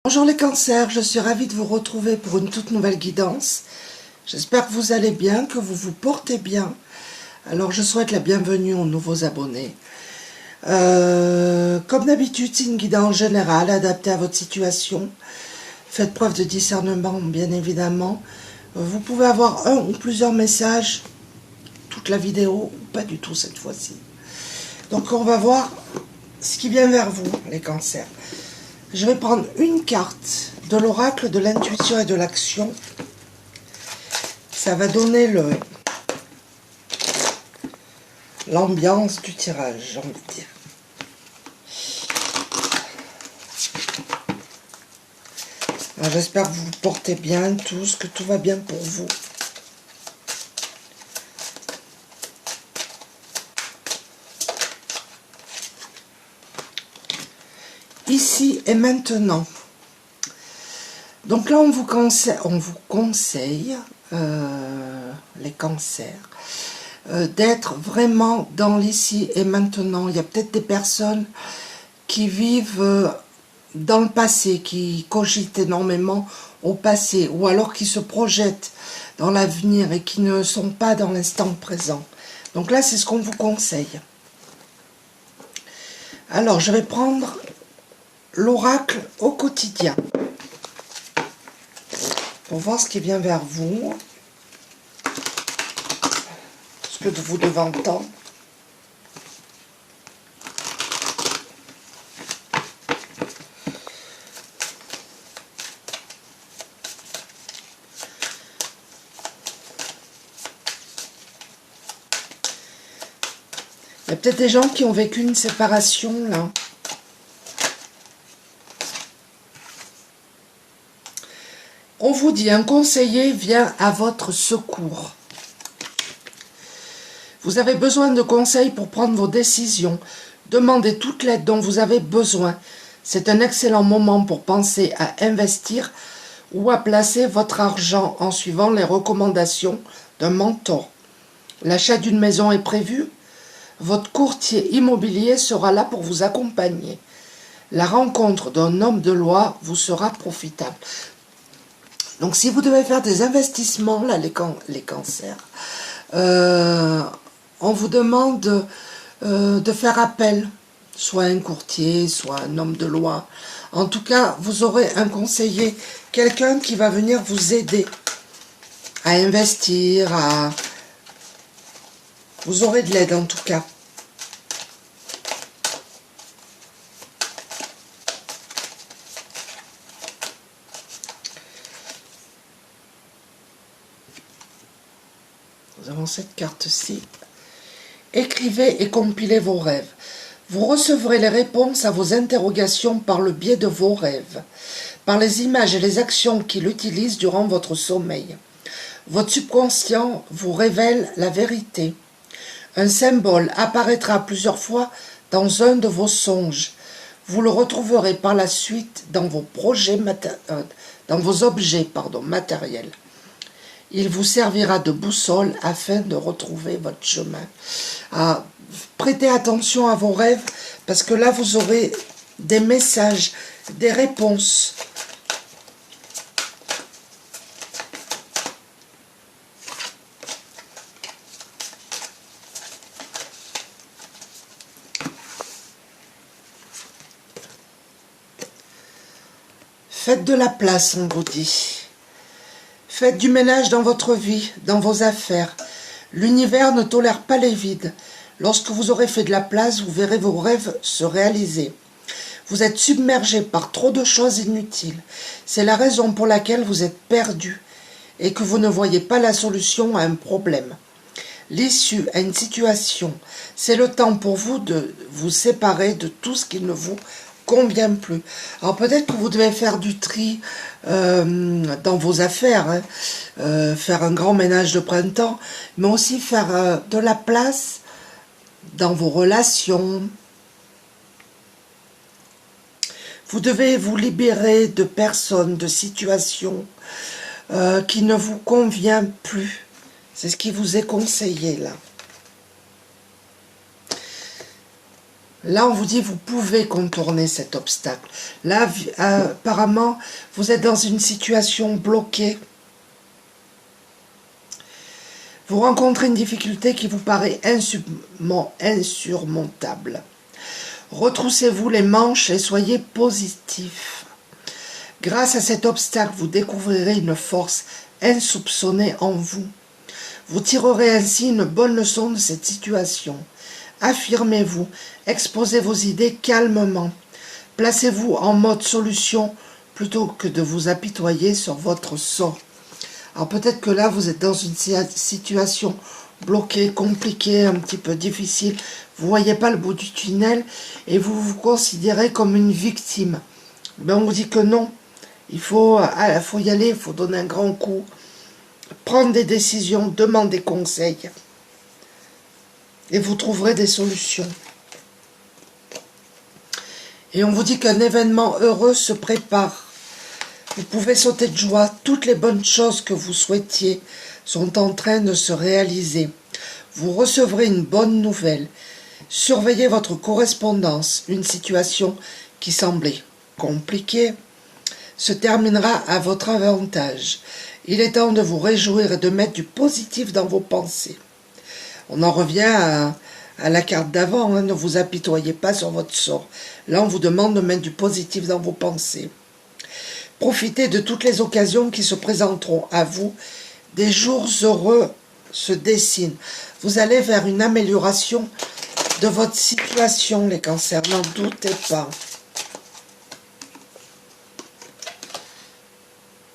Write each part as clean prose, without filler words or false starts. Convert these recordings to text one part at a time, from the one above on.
Bonjour les cancers, je suis ravie de vous retrouver pour une toute nouvelle guidance. J'espère que vous allez bien, que vous vous portez bien. Alors je souhaite la bienvenue aux nouveaux abonnés. Comme d'habitude, c'est une guidance générale adaptée à votre situation. Faites preuve de discernement, bien évidemment. Vous pouvez avoir un ou plusieurs messages, toute la vidéo, ou pas du tout cette fois-ci. Donc on va voir ce qui vient vers vous, les cancers. Je vais prendre une carte de l'oracle de l'intuition et de l'action. Ça va donner l'ambiance du tirage, j'ai envie de dire. J'espère que vous vous portez bien tous, que tout va bien pour vous. Ici et maintenant. Donc là, on vous conseille les cancers, d'être vraiment dans l'ici et maintenant. Il y a peut-être des personnes qui vivent dans le passé, qui cogitent énormément au passé, ou alors qui se projettent dans l'avenir et qui ne sont pas dans l'instant présent. Donc là, c'est ce qu'on vous conseille. Alors, je vais prendre l'oracle au quotidien pour voir ce qui vient vers vous, ce que vous devez entendre. Il y a peut-être des gens qui ont vécu une séparation là. On vous dit, un conseiller vient à votre secours. Vous avez besoin de conseils pour prendre vos décisions. Demandez toute l'aide dont vous avez besoin. C'est un excellent moment pour penser à investir ou à placer votre argent en suivant les recommandations d'un mentor. L'achat d'une maison est prévu. Votre courtier immobilier sera là pour vous accompagner. La rencontre d'un homme de loi vous sera profitable. Donc, si vous devez faire des investissements, là, les cancers, on vous demande de faire appel, soit un courtier, soit un homme de loi. En tout cas, vous aurez un conseiller, quelqu'un qui va venir vous aider à investir, vous aurez de l'aide en tout cas. Nous avons cette carte-ci. Écrivez et compilez vos rêves. Vous recevrez les réponses à vos interrogations par le biais de vos rêves, par les images et les actions qu'il utilise durant votre sommeil. Votre subconscient vous révèle la vérité. Un symbole apparaîtra plusieurs fois dans un de vos songes. Vous le retrouverez par la suite dans vos objets matériels. Il vous servira de boussole afin de retrouver votre chemin. Prêtez attention à vos rêves parce que là, vous aurez des messages, des réponses. Faites de la place, on vous dit. Faites du ménage dans votre vie, dans vos affaires. L'univers ne tolère pas les vides. Lorsque vous aurez fait de la place, vous verrez vos rêves se réaliser. Vous êtes submergé par trop de choses inutiles. C'est la raison pour laquelle vous êtes perdu et que vous ne voyez pas la solution à un problème. L'issue à une situation, c'est le temps pour vous de vous séparer de tout ce qui ne vous convient plus. Alors peut-être que vous devez faire du tri dans vos affaires, hein, faire un grand ménage de printemps, mais aussi faire de la place dans vos relations. Vous devez vous libérer de personnes, de situations qui ne vous conviennent plus. C'est ce qui vous est conseillé là. Là, on vous dit, vous pouvez contourner cet obstacle. Là, apparemment, vous êtes dans une situation bloquée. Vous rencontrez une difficulté qui vous paraît insurmontable. Retroussez-vous les manches et soyez positif. Grâce à cet obstacle, vous découvrirez une force insoupçonnée en vous. Vous tirerez ainsi une bonne leçon de cette situation. Affirmez-vous, exposez vos idées calmement. Placez-vous en mode solution plutôt que de vous apitoyer sur votre sort. Alors peut-être que là, vous êtes dans une situation bloquée, compliquée, un petit peu difficile. Vous ne voyez pas le bout du tunnel et vous vous considérez comme une victime. Mais on vous dit que non. Il faut y aller, il faut donner un grand coup. Prendre des décisions, demander conseil. Et vous trouverez des solutions. Et on vous dit qu'un événement heureux se prépare. Vous pouvez sauter de joie. Toutes les bonnes choses que vous souhaitiez sont en train de se réaliser. Vous recevrez une bonne nouvelle. Surveillez votre correspondance. Une situation qui semblait compliquée se terminera à votre avantage. Il est temps de vous réjouir et de mettre du positif dans vos pensées. On en revient à la carte d'avant, hein, ne vous apitoyez pas sur votre sort. Là, on vous demande de mettre du positif dans vos pensées. Profitez de toutes les occasions qui se présenteront à vous. Des jours heureux se dessinent. Vous allez vers une amélioration de votre situation, les cancers, n'en doutez pas.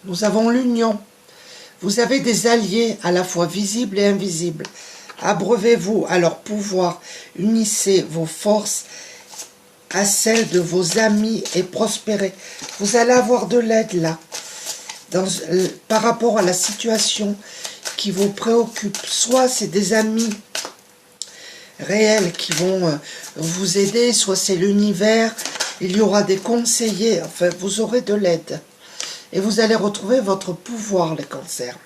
Nous avons l'union. Vous avez des alliés à la fois visibles et invisibles. Abreuvez-vous à leur pouvoir. Unissez vos forces à celles de vos amis et prospérez. Vous allez avoir de l'aide là, par rapport à la situation qui vous préoccupe. Soit c'est des amis réels qui vont vous aider, soit c'est l'univers. Il y aura des conseillers, enfin vous aurez de l'aide. Et vous allez retrouver votre pouvoir, les cancers.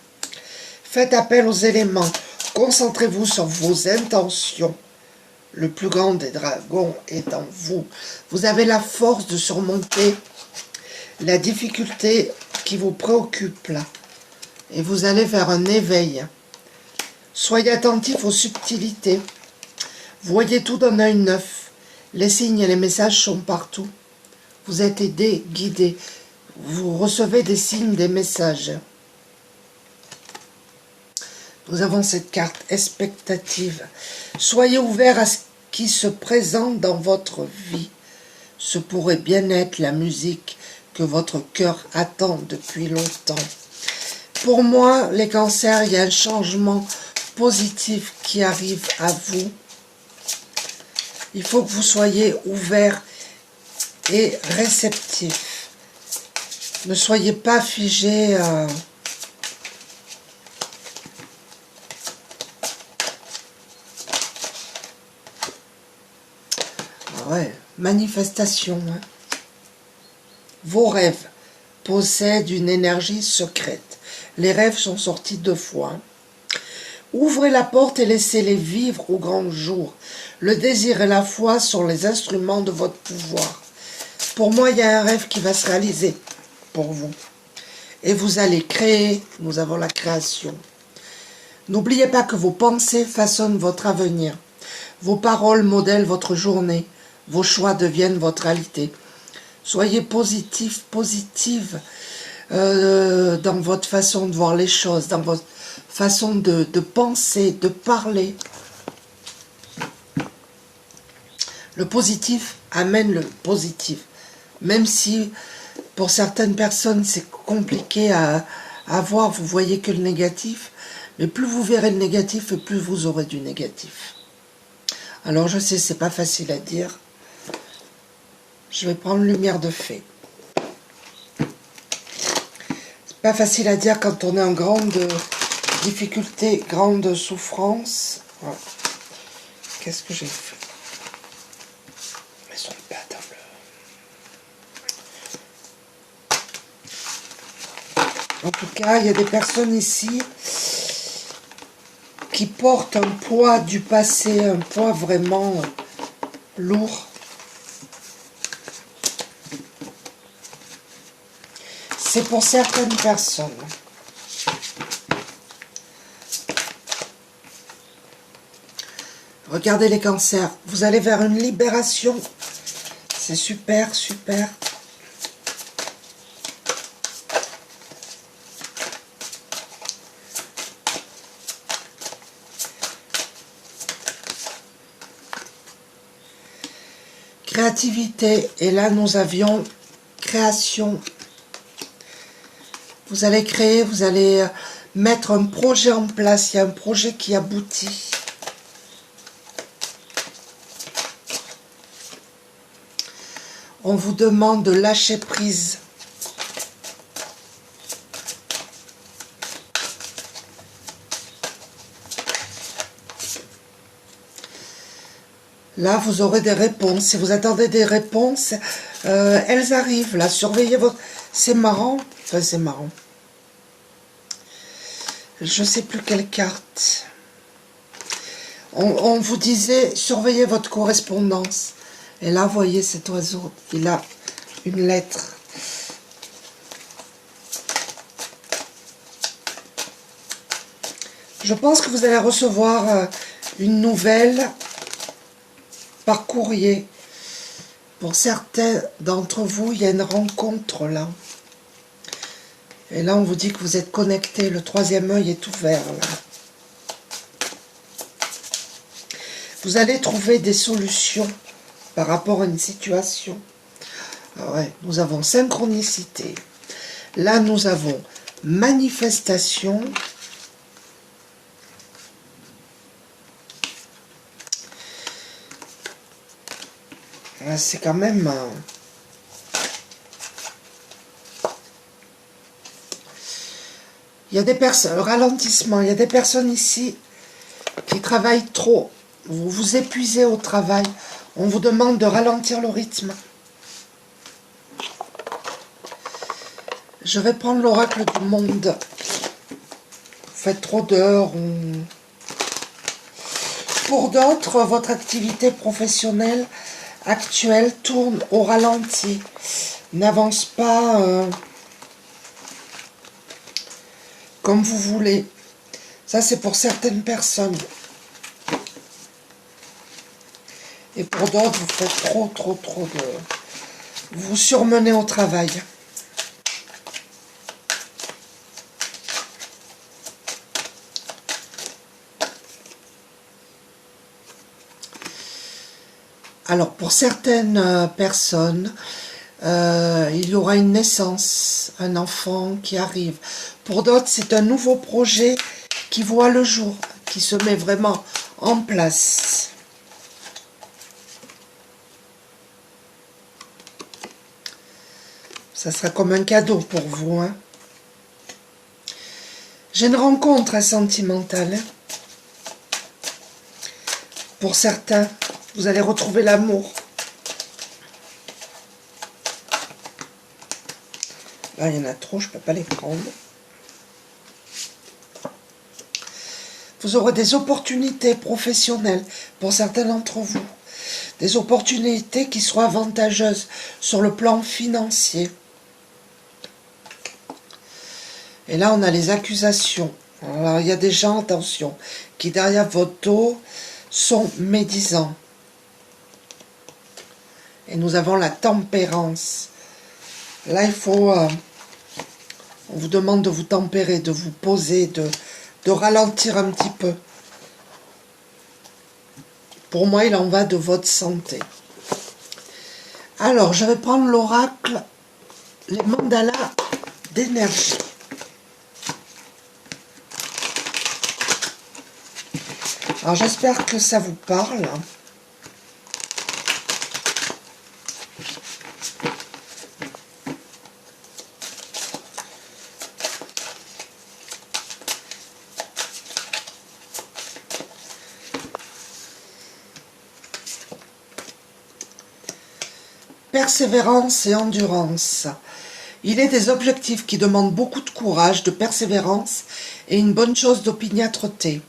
Faites appel aux éléments. Concentrez-vous sur vos intentions. Le plus grand des dragons est en vous. Vous avez la force de surmonter la difficulté qui vous préoccupe là. Et vous allez vers un éveil. Soyez attentifs aux subtilités. Voyez tout d'un œil neuf. Les signes et les messages sont partout. Vous êtes aidés, guidés. Vous recevez des signes, des messages. Nous avons cette carte expectative. Soyez ouverts à ce qui se présente dans votre vie. Ce pourrait bien être la musique que votre cœur attend depuis longtemps. Pour moi, les cancers, il y a un changement positif qui arrive à vous. Il faut que vous soyez ouverts et réceptifs. Ne soyez pas figés à... Ouais, manifestation. Hein. Vos rêves possèdent une énergie secrète. Les rêves sont sortis 2 fois. Hein. Ouvrez la porte et laissez-les vivre au grand jour. Le désir et la foi sont les instruments de votre pouvoir. Pour moi, il y a un rêve qui va se réaliser pour vous. Et vous allez créer, nous avons la création. N'oubliez pas que vos pensées façonnent votre avenir. Vos paroles modèlent votre journée. Vos choix deviennent votre réalité. Soyez positif, positive dans votre façon de voir les choses, dans votre façon de penser, de parler. Le positif amène le positif. Même si pour certaines personnes c'est compliqué à voir, vous voyez que le négatif, mais plus vous verrez le négatif et plus vous aurez du négatif. Alors je sais, c'est pas facile à dire. Je vais prendre lumière de fée. C'est pas facile à dire quand on est en grande difficulté, grande souffrance. Voilà. Qu'est-ce que j'ai fait? Elles sont pas dans le... En tout cas, il y a des personnes ici qui portent un poids du passé, un poids vraiment lourd. C'est pour certaines personnes. Regardez les cancers. Vous allez vers une libération. C'est super, super. Créativité. Et là, nous avions création. Vous allez créer, vous allez mettre un projet en place. Il y a un projet qui aboutit. On vous demande de lâcher prise. Là, vous aurez des réponses. Si vous attendez des réponses, elles arrivent. Là, surveillez votre... C'est marrant. Enfin, c'est marrant. Je ne sais plus quelle carte. On vous disait, surveillez votre correspondance. Et là, vous voyez cet oiseau, il a une lettre. Je pense que vous allez recevoir une nouvelle par courrier. Pour certains d'entre vous, il y a une rencontre là. Et là, on vous dit que vous êtes connecté. Le troisième œil est ouvert. Là. Vous allez trouver des solutions par rapport à une situation. Ah ouais, nous avons synchronicité. Là, nous avons manifestation. C'est quand même... Il y a des personnes, ralentissement, il y a des personnes ici qui travaillent trop. Vous vous épuisez au travail. On vous demande de ralentir le rythme. Je vais prendre l'oracle du monde. Vous faites trop d'heures. Pour d'autres, votre activité professionnelle actuelle tourne au ralenti. N'avance pas comme vous voulez. Ça, c'est pour certaines personnes. Et pour d'autres, vous faites trop de... Vous vous surmenez au travail. Alors, pour certaines personnes, il y aura une naissance, un enfant qui arrive. Pour d'autres, c'est un nouveau projet qui voit le jour, qui se met vraiment en place. Ça sera comme un cadeau pour vous. Hein. J'ai une rencontre sentimentale. Hein. Pour certains, vous allez retrouver l'amour. Là, il y en a trop, je ne peux pas les prendre. Vous aurez des opportunités professionnelles pour certains d'entre vous. Des opportunités qui seront avantageuses sur le plan financier. Et là, on a les accusations. Alors, il y a des gens, attention, qui derrière votre dos sont médisants. Et nous avons la tempérance. Là, il faut... on vous demande de vous tempérer, de vous poser, de ralentir un petit peu. Pour moi, il en va de votre santé. Alors, je vais prendre l'oracle, les mandalas d'énergie. Alors, j'espère que ça vous parle. Persévérance et endurance. Il est des objectifs qui demandent beaucoup de courage, de persévérance et une bonne chose d'opiniâtreté.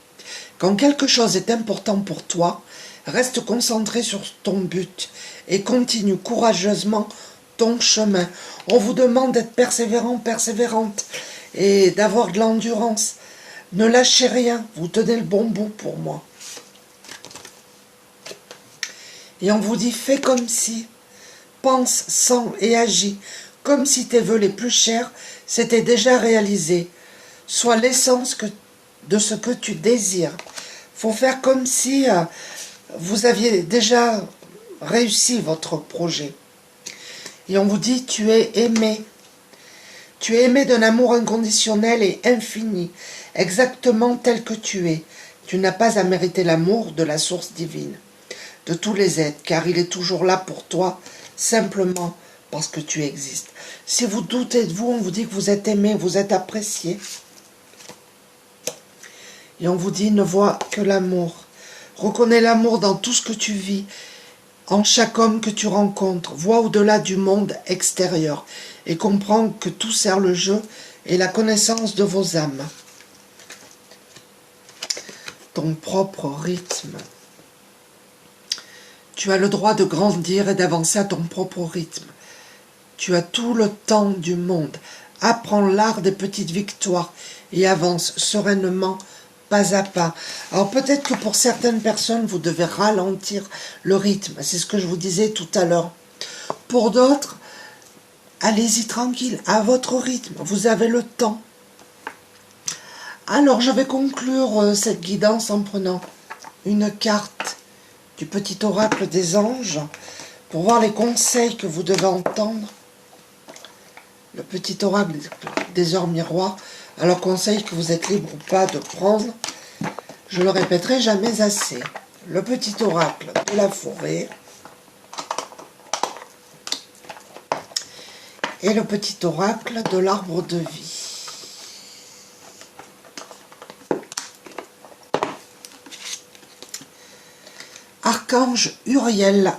Quand quelque chose est important pour toi, reste concentré sur ton but et continue courageusement ton chemin. On vous demande d'être persévérant, persévérante et d'avoir de l'endurance. Ne lâchez rien, vous tenez le bon bout pour moi. Et on vous dit, fais comme si, pense, sens et agis, comme si tes vœux les plus chers s'étaient déjà réalisés. Sois l'essence de ce que tu désires. Faut faire comme si vous aviez déjà réussi votre projet. Et on vous dit, tu es aimé. Tu es aimé d'un amour inconditionnel et infini, exactement tel que tu es. Tu n'as pas à mériter l'amour de la source divine, de tous les êtres, car il est toujours là pour toi, simplement parce que tu existes. Si vous doutez de vous, on vous dit que vous êtes aimé, vous êtes apprécié. Et on vous dit, ne vois que l'amour. Reconnais l'amour dans tout ce que tu vis, en chaque homme que tu rencontres. Vois au-delà du monde extérieur et comprends que tout sert le jeu et la connaissance de vos âmes. Ton propre rythme. Tu as le droit de grandir et d'avancer à ton propre rythme. Tu as tout le temps du monde. Apprends l'art des petites victoires et avance sereinement, pas à pas. Alors peut-être que pour certaines personnes, vous devez ralentir le rythme. C'est ce que je vous disais tout à l'heure. Pour d'autres, allez-y tranquille, à votre rythme. Vous avez le temps. Alors je vais conclure cette guidance en prenant une carte du petit oracle des anges pour voir les conseils que vous devez entendre. Le petit oracle des heures miroirs. Alors conseil que vous êtes libre ou pas de prendre. Je le répéterai jamais assez. Le petit oracle de la forêt. Et le petit oracle de l'arbre de vie. Archange Uriel,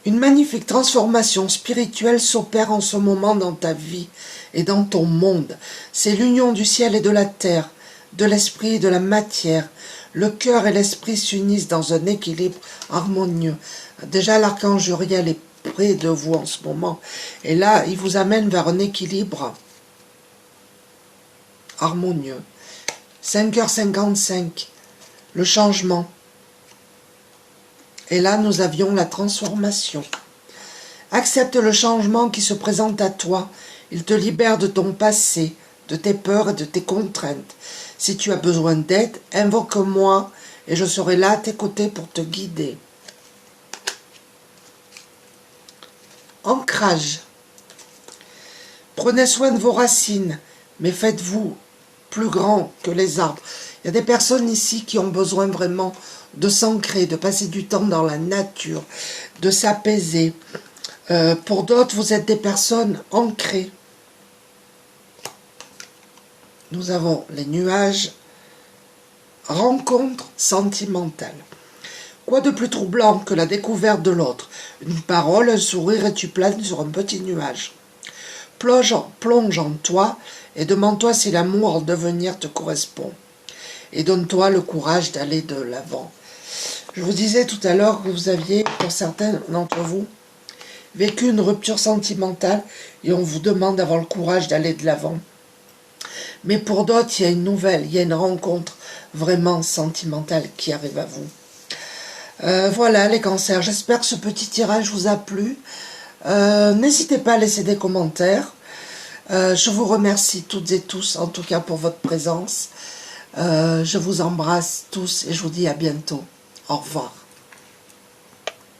une magnifique transformation spirituelle s'opère en ce moment dans ta vie et dans ton monde. C'est l'union du ciel et de la terre, de l'esprit et de la matière. Le cœur et l'esprit s'unissent dans un équilibre harmonieux. Déjà, l'archange Uriel est près de vous en ce moment. Et là, il vous amène vers un équilibre harmonieux. 5h55, le changement. Et là, nous avions la transformation. Accepte le changement qui se présente à toi. Il te libère de ton passé, de tes peurs et de tes contraintes. Si tu as besoin d'aide, invoque-moi et je serai là à tes côtés pour te guider. Ancrage. Prenez soin de vos racines, mais faites-vous plus grand que les arbres. Il y a des personnes ici qui ont besoin vraiment de s'ancrer, de passer du temps dans la nature, de s'apaiser. Pour d'autres, vous êtes des personnes ancrées. Nous avons les nuages, rencontre sentimentale. Quoi de plus troublant que la découverte de l'autre? Une parole, un sourire et tu planes sur un petit nuage. Plonge en toi et demande-toi si l'amour en devenir te correspond. Et donne-toi le courage d'aller de l'avant. Je vous disais tout à l'heure que vous aviez, pour certains d'entre vous, vécu une rupture sentimentale et on vous demande d'avoir le courage d'aller de l'avant. Mais pour d'autres, il y a une nouvelle, il y a une rencontre vraiment sentimentale qui arrive à vous. Voilà les cancers, j'espère que ce petit tirage vous a plu. N'hésitez pas à laisser des commentaires. Je vous remercie toutes et tous, en tout cas pour votre présence. Je vous embrasse tous et je vous dis à bientôt. Au revoir.